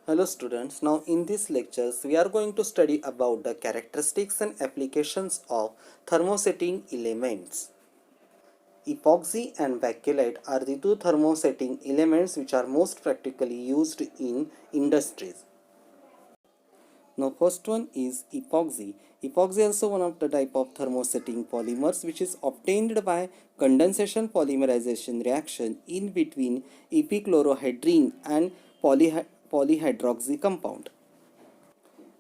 Hello students, now in these lectures we are going to study about the characteristics and applications of thermosetting elements. Epoxy and bakelite are the two thermosetting elements which are most practically used in industries. Now first one is epoxy. Epoxy is also one of the type of thermosetting polymers which is obtained by condensation polymerization reaction in between epichlorohydrin and polyhydroxy compound.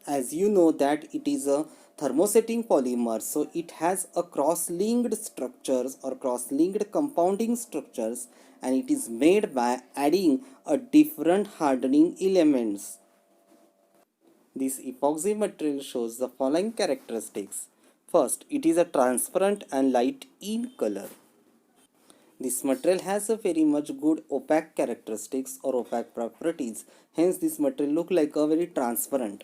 As you know that it is a thermosetting polymer, so it has a cross-linked structures or cross-linked compounding structures, and it is made by adding a different hardening elements. This epoxy material shows the following characteristics. First, it is a transparent and light in color. This material has a very much good opaque characteristics or opaque properties, hence this material look like a very transparent.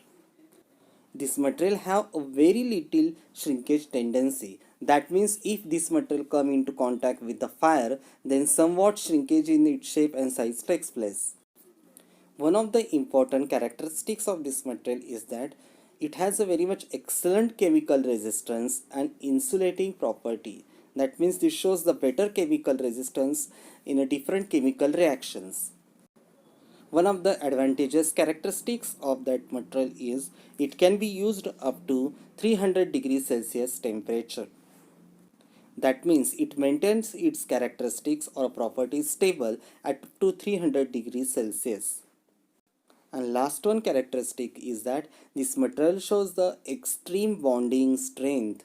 This material have a very little shrinkage tendency. That means if this material come into contact with the fire, then somewhat shrinkage in its shape and size takes place. One of the important characteristics of this material is that it has a very much excellent chemical resistance and insulating property. That means this shows the better chemical resistance in a different chemical reactions. One of the advantageous characteristics of that material is it can be used up to 300 degrees Celsius temperature. That means it maintains its characteristics or properties stable at up to 300 degrees Celsius. And last one characteristic is that this material shows the extreme bonding strength.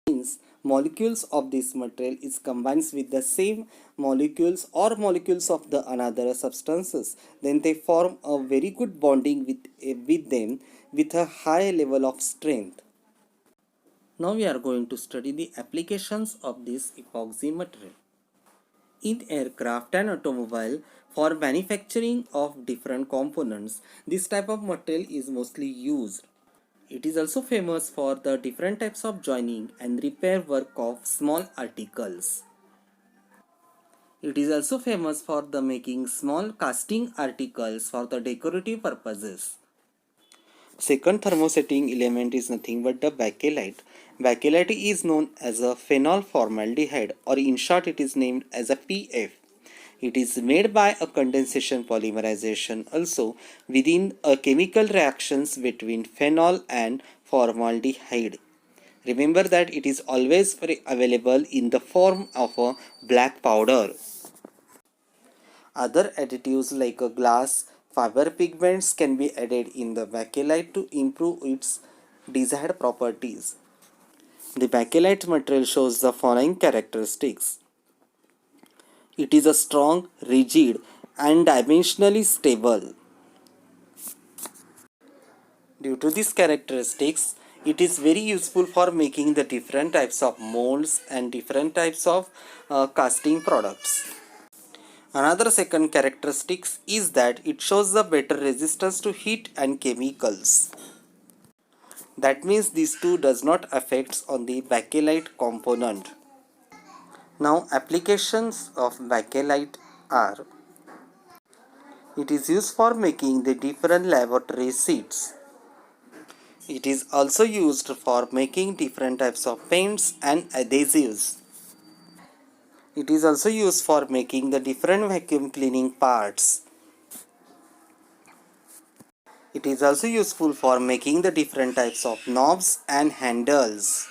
Means molecules of this material is combines with the same molecules or molecules of the another substances, then they form a very good bonding with them with a high level of strength. Now we are going to study the applications of this epoxy material. In aircraft and automobile, for manufacturing of different components, this type of material is mostly used. It is also famous for the different types of joining and repair work of small articles. It is also famous for the making small casting articles for the decorative purposes. Second thermosetting element is nothing but the bakelite. Bakelite is known as a phenol formaldehyde, or in short it is named as a PF. It is made by a condensation polymerization also within a chemical reactions between phenol and formaldehyde. Remember that it is always available in the form of a black powder. Other additives like a glass fiber pigments can be added in the bakelite to improve its desired properties. The bakelite material shows the following characteristics. It is a strong, rigid, and dimensionally stable. Due to these characteristics, it is very useful for making the different types of molds and different types of casting products. Another second characteristics is that it shows the better resistance to heat and chemicals. That means these two does not affect on the bakelite component. Now applications of bakelite are: it is used for making the different laboratory sheets. It is also used for making different types of paints and adhesives. It is also used for making the different vacuum cleaning parts. It is also useful for making the different types of knobs and handles.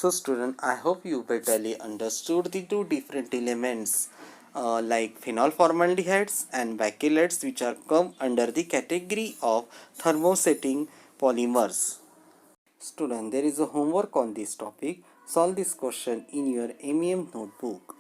So student, I hope you betterly understood the two different elements like phenol formaldehydes and bakelates, which are come under the category of thermosetting polymers. Student, there is a homework on this topic. Solve this question in your MEM notebook.